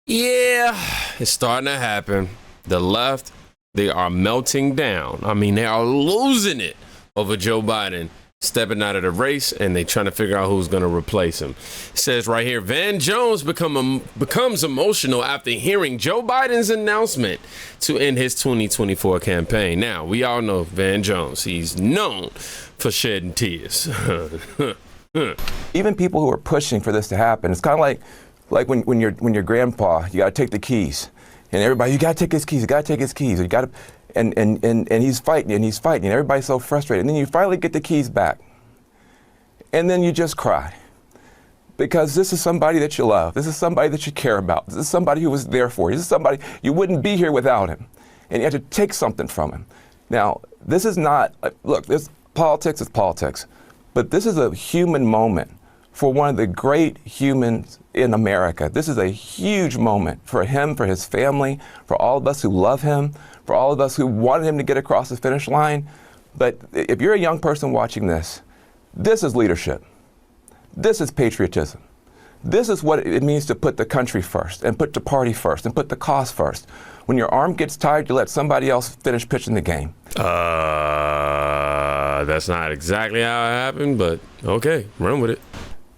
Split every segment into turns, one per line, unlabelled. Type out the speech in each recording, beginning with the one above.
Yeah, it's starting to happen. The left, they are melting down. I mean, they are losing it over Joe Biden stepping out of the race, and they trying to figure out who's going to replace him. It says right here, Van Jones becomes emotional after hearing Joe Biden's announcement to end his 2024 campaign. Now, we all know Van Jones. He's known for shedding tears.
Even people who are pushing for this to happen, it's kind of like when your grandpa, you got to take the keys, and everybody, you got to take his keys, you got to take his keys, you got to, and he's fighting, and everybody's so frustrated, and then you finally get the keys back, and then you just cry, because this is somebody that you love, this is somebody that you care about, this is somebody who was there for you, this is somebody you wouldn't be here without him, and you have to take something from him. Now, this is not, look, this politics is politics, but this is a human moment for one of the great humans in America. This is a huge moment for him, for his family, for all of us who love him, for all of us who wanted him to get across the finish line. But if you're a young person watching this, this is leadership. This is patriotism. This is what it means to put the country first, and put the party first, and put the cause first. When your arm gets tired, you let somebody else finish pitching the game.
That's not exactly how it happened, but okay, run with it.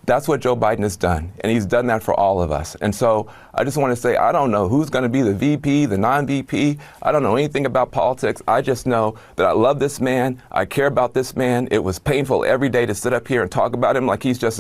That's what Joe Biden has done, and he's done that for all of us. And so I just want to say, I don't know who's going to be the VP, the non-VP. I don't know anything about politics. I just know that I love this man. I care about this man. It was painful every day to sit up here and talk about him like he's just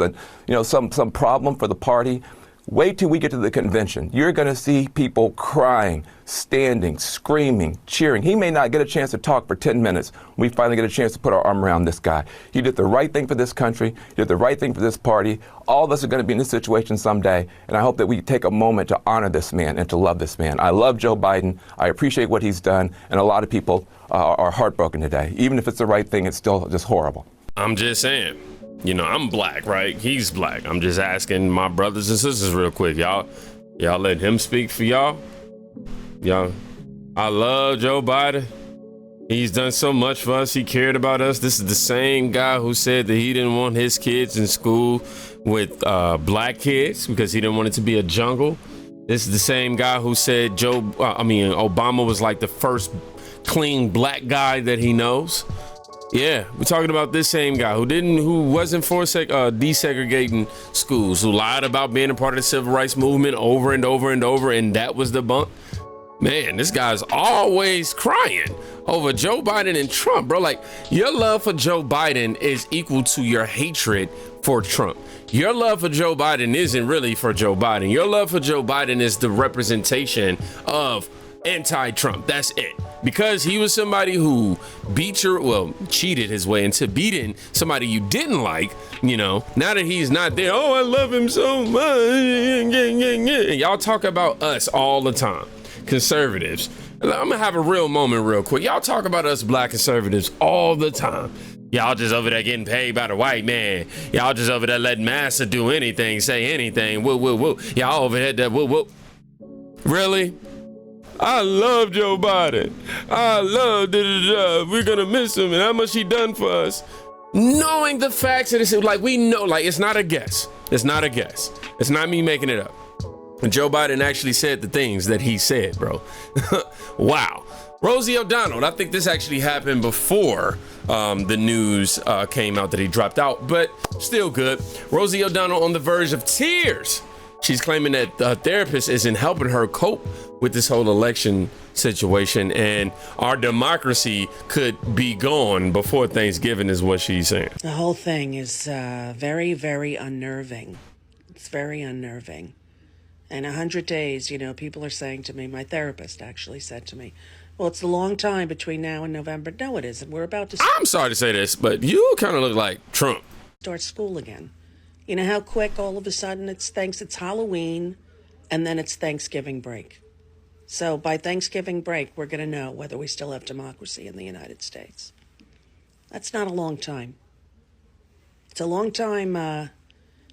some problem for the party. Wait till we get to the convention. You're going to see people crying, standing, screaming, cheering. He may not get a chance to talk for 10 minutes. We finally get a chance to put our arm around this guy. He did the right thing for this country. He did the right thing for this party. All of us are going to be in this situation someday, and I hope that we take a moment to honor this man and to love this man. I love Joe Biden. I appreciate what he's done, and a lot of people are heartbroken today. Even if it's the right thing, it's still just horrible.
I'm just saying. You know, I'm black, right? He's black. I'm just asking my brothers and sisters real quick. Y'all let him speak for y'all? Y'all, I love Joe Biden. He's done so much for us. He cared about us. This is the same guy who said that he didn't want his kids in school with black kids because he didn't want it to be a jungle. This is the same guy who said Obama was like the first clean black guy that he knows. Yeah, we're talking about this same guy who wasn't for desegregating schools, who lied about being a part of the civil rights movement over and over and over, and that was debunked. Man, this guy's always crying over Joe Biden and Trump, bro. Like, your love for Joe Biden is equal to your hatred for Trump. Your love for Joe Biden isn't really for Joe Biden. Your love for Joe Biden is the representation of anti-Trump. That's it. Because he was somebody who cheated his way into beating somebody you didn't like, now that he's not there, oh, I love him so much. Y'all talk about us all the time, conservatives. I'm gonna have a real moment real quick. Y'all talk about us black conservatives all the time. Y'all just over there getting paid by the white man. Y'all just over there letting Massa do anything, say anything. Woo. Y'all over there that woo. Really? I love Joe Biden. I love we're gonna miss him and how much he done for us. Knowing the facts of this, like we know, like it's not a guess. It's not a guess. It's not me making it up. And Joe Biden actually said the things that he said, bro. Wow. Rosie O'Donnell, I think this actually happened before the news came out that he dropped out, but still good. Rosie O'Donnell on the verge of tears. She's claiming that the therapist isn't helping her cope with this whole election situation, and our democracy could be gone before Thanksgiving is what she's saying.
The whole thing is very, very unnerving. It's very unnerving. And 100 days, people are saying to me, my therapist actually said to me, well, it's a long time between now and November. No, it isn't. We're about to
I'm sorry to say this, but you kind of look like Trump.
Start school again. You know how quick all of a sudden it's Halloween, and then it's Thanksgiving break. So by Thanksgiving break, we're going to know whether we still have democracy in the United States. That's not a long time. It's a long time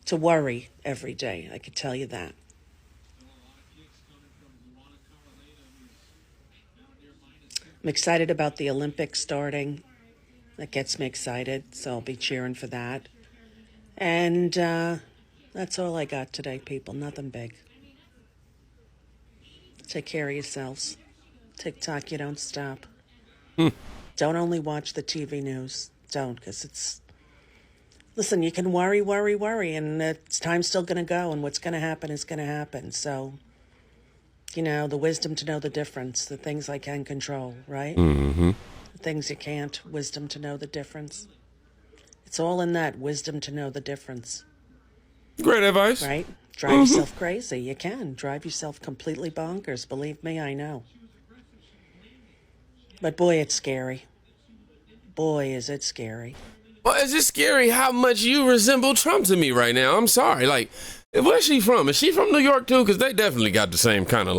to worry every day, I could tell you that. I'm excited about the Olympics starting. That gets me excited, so I'll be cheering for that. And that's all I got today, people. Nothing big. Take care of yourselves. TikTok, you don't stop. Don't only watch the TV news. Don't, because it's... Listen, you can worry, and time's still going to go, and what's going to happen is going to happen. So, the wisdom to know the difference, the things I can control, right?
Mm-hmm.
The things you can't, wisdom to know the difference. It's all in that, wisdom to know the difference.
Great advice.
Right? Drive yourself crazy. You can. Drive yourself completely bonkers. Believe me, I know. But boy, it's scary. Boy, is it scary.
Well, it's just scary how much you resemble Trump to me right now. I'm sorry. Like, where's she from? Is she from New York too? Because they definitely got the same kind of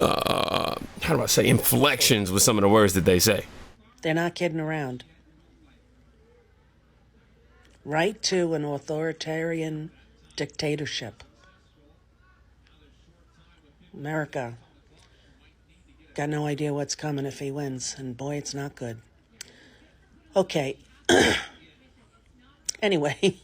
how do I say, inflections with some of the words that they say.
They're not kidding around. Right to an authoritarian dictatorship. America got no idea what's coming if he wins, and boy, it's not good. Okay. Anyway,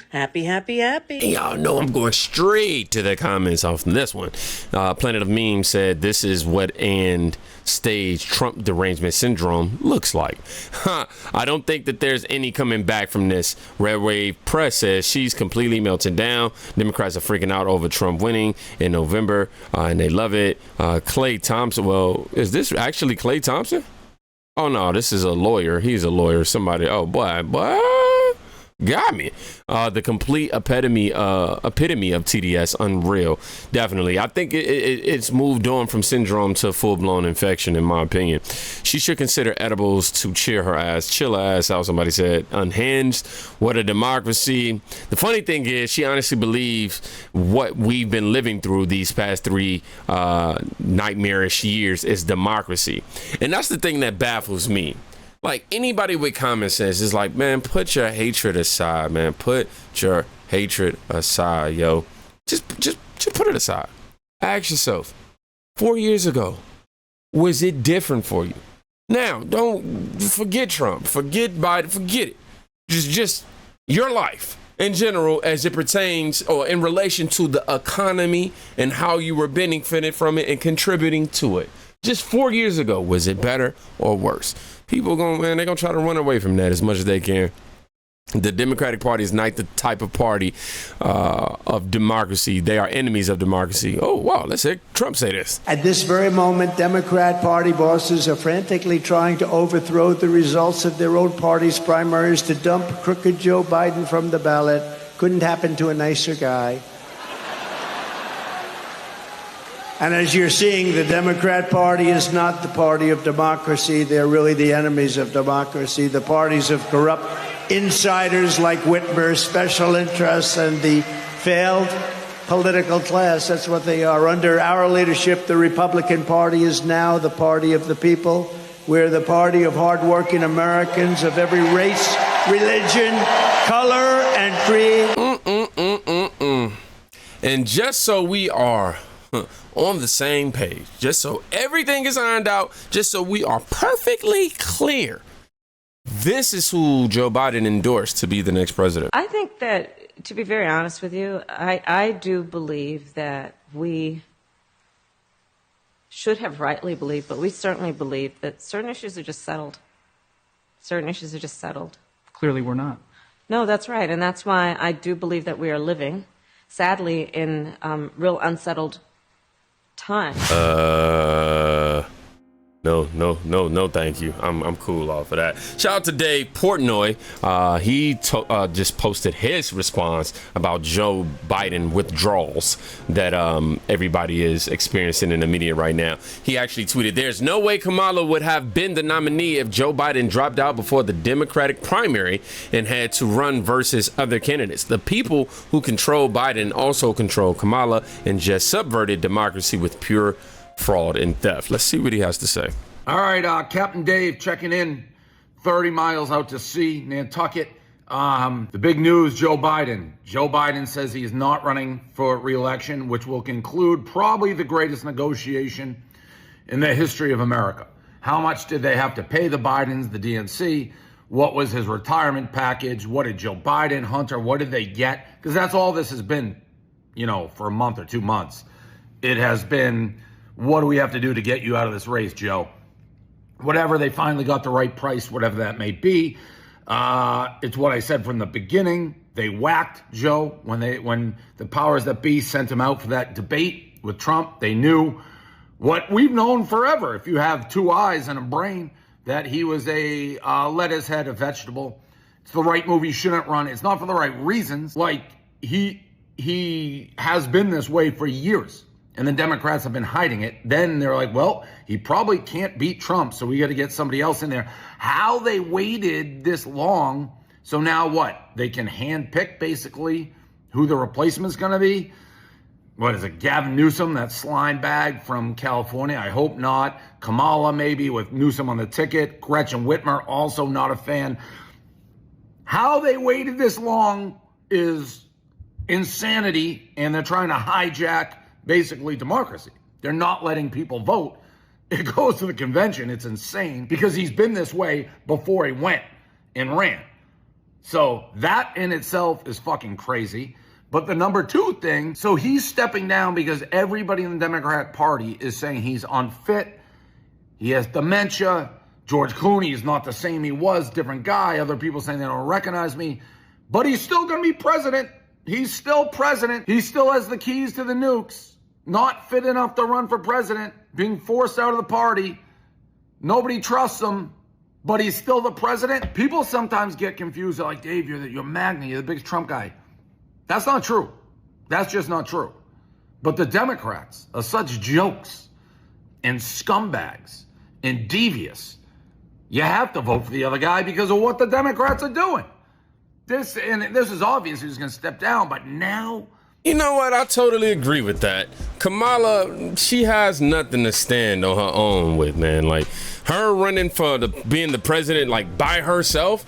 happy.
Y'all know I'm going straight to the comments off this one. Planet of Memes said this is what end stage Trump derangement syndrome looks like. I don't think that there's any coming back from this. Red Wave Press says she's completely melting down. Democrats are freaking out over Trump winning in November, and they love it. Clay Thompson. Well, is this actually Clay Thompson? Oh, no, this is a lawyer. He's a lawyer. Somebody. Oh, boy. Got me. The complete epitome of TDS. Unreal. Definitely. I think it's moved on from syndrome to full-blown infection, in my opinion. She should consider edibles to cheer her ass. Chill her ass out, somebody said. Unhinged. What a democracy. The funny thing is, she honestly believes what we've been living through these past 3 nightmarish years is democracy. And that's the thing that baffles me. Like, anybody with common sense is like, man, put your hatred aside, man. Put your hatred aside, yo. Just put it aside. Ask yourself, 4 years ago, was it different for you? Now, don't forget Trump, forget Biden, forget it. Just your life in general as it pertains or in relation to the economy and how you were benefiting from it and contributing to it. Just 4 years ago, was it better or worse? People they're gonna try to run away from that as much as they can. The Democratic Party is not the type of party of democracy. They are enemies of democracy. Oh, wow, let's hear Trump say this.
At this very moment, Democrat Party bosses are frantically trying to overthrow the results of their own party's primaries to dump crooked Joe Biden from the ballot. Couldn't happen to a nicer guy. And as you're seeing, the Democrat Party is not the party of democracy. They're really the enemies of democracy, the parties of corrupt insiders like Whitmer, special interests, and the failed political class. That's what they are. Under our leadership, the Republican Party is now the party of the people. We're the party of hardworking Americans of every race, religion, color, and creed.
And just so we are on the same page, just so everything is ironed out, just so we are perfectly clear, this is who Joe Biden endorsed to be the next president.
I think that, to be very honest with you, I do believe that we should have rightly believed, but we certainly believe that certain issues are just settled. Certain issues are just settled.
Clearly we're not.
No, that's right. And that's why I do believe that we are living, sadly, in real unsettled time.
No, thank you. I'm cool off of that. Shout out to Dave Portnoy. He just posted his response about Joe Biden withdrawals that everybody is experiencing in the media right now. He actually tweeted, "There's no way Kamala would have been the nominee if Joe Biden dropped out before the Democratic primary and had to run versus other candidates. The people who control Biden also control Kamala and just subverted democracy with pure fraud and theft." Let's see what he has to say.
All right, Captain Dave checking in 30 miles out to sea, Nantucket. The big news, Joe Biden. Joe Biden says he is not running for re-election, which will conclude probably the greatest negotiation in the history of America. How much did they have to pay the Bidens, the DNC? What was his retirement package? What did Joe Biden, Hunter, what did they get? Because that's all this has been, for a month or 2 months. it has been, what do we have to do to get you out of this race, Joe? Whatever, they finally got the right price, whatever that may be. It's what I said from the beginning. They whacked Joe when the powers that be sent him out for that debate with Trump. They knew what we've known forever. If you have two eyes and a brain, that he was a lettuce head, a vegetable. It's the right move. He shouldn't run. It's not for the right reasons. Like, he has been this way for years, and the Democrats have been hiding it. Then they're like, well, he probably can't beat Trump, so we got to get somebody else in there. How they waited this long, so now what? They can handpick basically who the replacement's going to be. What is it, Gavin Newsom, that slime bag from California? I hope not. Kamala maybe with Newsom on the ticket. Gretchen Whitmer, also not a fan. How they waited this long is insanity, and they're trying to hijack basically democracy. They're not letting people vote. It goes to the convention. It's insane because he's been this way before he went and ran. So that in itself is fucking crazy. But the number two thing, so he's stepping down because everybody in the Democratic Party is saying he's unfit. He has dementia. George Clooney is not the same he was, different guy. Other people saying they don't recognize me. But he's still going to be president. He's still president. He still has the keys to the nukes. Not fit enough to run for president. Being forced out of the party. Nobody trusts him. But he's still the president. People sometimes get confused. They're like, Dave, you're Magna. You're the biggest Trump guy. That's not true. That's just not true. But the Democrats are such jokes and scumbags and devious. You have to vote for the other guy because of what the Democrats are doing. This is obvious he's going to step down, but now...
You know what? I totally agree with that. Kamala, she has nothing to stand on her own with, man. Like, her running for being the president, like, by herself...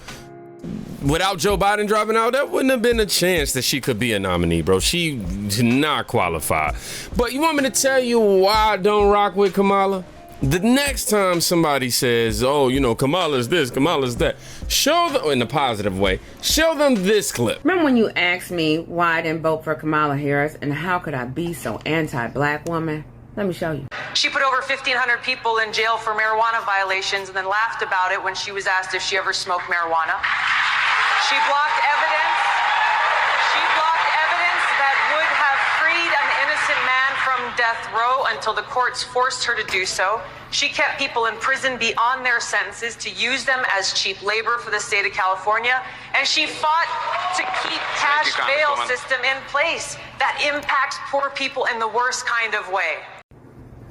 Without Joe Biden driving out, that wouldn't have been a chance that she could be a nominee, bro. She did not qualify. But you want me to tell you why I don't rock with Kamala? The next time somebody says, oh, you know, Kamala's this, Kamala's that, show them, in a positive way, show them this clip.
Remember when you asked me why I didn't vote for Kamala Harris and how could I be so anti-black woman? Let me show you.
She put over 1,500 people in jail for marijuana violations and then laughed about it when she was asked if she ever smoked marijuana. She blocked evidence. She blocked evidence that would have freed an innocent man from death row until the courts forced her to do so. She kept people in prison beyond their sentences to use them as cheap labor for the state of California. And she fought to keep cash bail system in place that impacts poor people in the worst kind of way.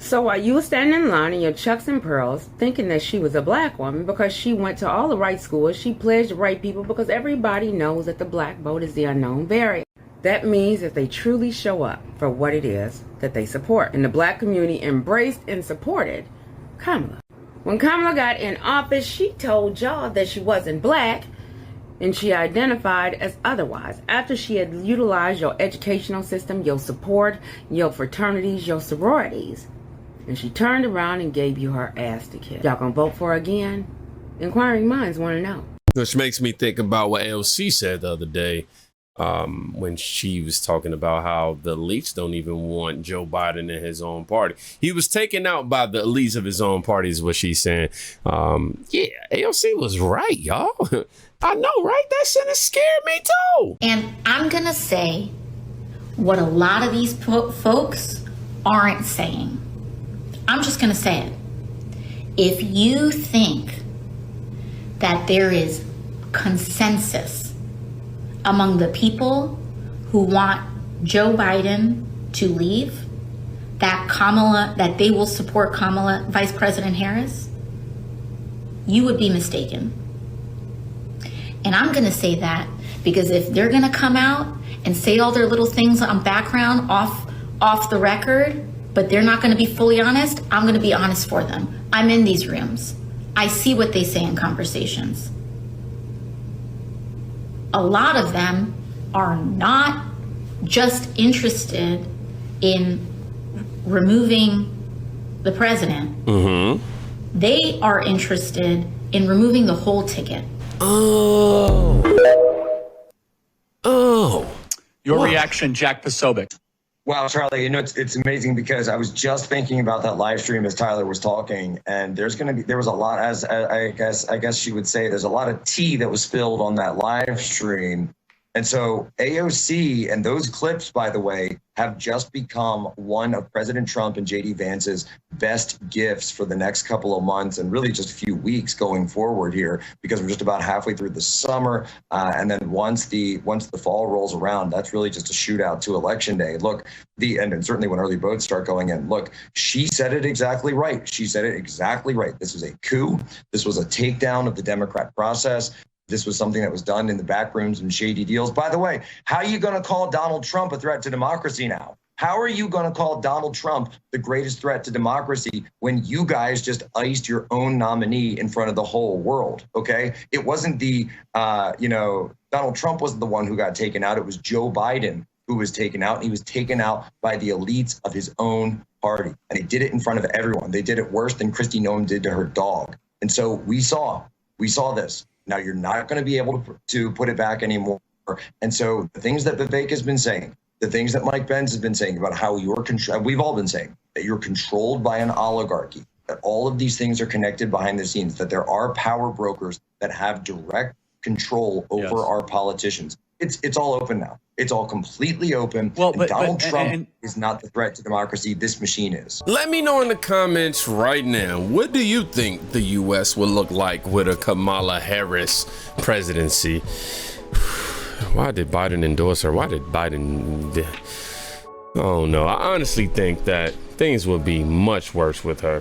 So while you were standing in line in your Chucks and Pearls thinking that she was a black woman because she went to all the right schools, she pledged the right people because everybody knows that the black vote is the unknown variant. That means that they truly show up for what it is that they support. And the black community embraced and supported Kamala. When Kamala got in office, she told y'all that she wasn't black and she identified as otherwise. After she had utilized your educational system, your support, your fraternities, your sororities, and she turned around and gave you her ass to kiss. Y'all gonna vote for her again? Inquiring minds want to know.
Which makes me think about what LC said the other day when she was talking about how the elites don't even want Joe Biden in his own party. He was taken out by the elites of his own party is what she's saying. Yeah, AOC was right, y'all. I know, right? That sentence scared me too.
And I'm gonna say what a lot of these folks aren't saying. I'm just going to say it. If you think that there is consensus among the people who want Joe Biden to leave, that they will support Kamala, Vice President Harris, you would be mistaken. And I'm going to say that because if they're going to come out and say all their little things on background off the record, but they're not going to be fully honest, I'm going to be honest for them. I'm in these rooms. I see what they say in conversations. A lot of them are not just interested in removing the president. Mm-hmm. They are interested in removing the whole ticket.
Oh.
Your reaction, Jack Posobiec. Wow, Charlie, it's amazing because I was just thinking about that live stream as Tyler was talking, and there was a lot, as I guess she would say, there's a lot of tea that was spilled on that live stream. And so AOC and those clips, by the way, have just become one of President Trump and JD Vance's best gifts for the next couple of months and really just a few weeks going forward here, because we're just about halfway through the summer. And then once the fall rolls around, that's really just a shootout to Election Day. Look, and certainly when early votes start going in, look, she said it exactly right. She said it exactly right. This was a coup. This was a takedown of the Democrat process. This was something that was done in the back rooms and shady deals. By the way, how are you going to call Donald Trump a threat to democracy now? How are you going to call Donald Trump the greatest threat to democracy when you guys just iced your own nominee in front of the whole world? Okay, it wasn't Donald Trump wasn't the one who got taken out. It was Joe Biden who was taken out. And he was taken out by the elites of his own party. And they did it in front of everyone. They did it worse than Kristi Noem did to her dog. And so we saw this. Now you're not going to be able to put it back anymore. And so the things that Vivek has been saying, the things that Mike Pence has been saying about how we've all been saying that you're controlled by an oligarchy, that all of these things are connected behind the scenes, that there are power brokers that have direct control over our politicians. It's all open now. It's all completely open. Well, but Donald Trump is not the threat to democracy. This machine is.
Let me know in the comments right now, what do you think the U.S. will look like with a Kamala Harris presidency? Why did Biden endorse her? Why did Biden? Oh no, I honestly think that things will be much worse with her.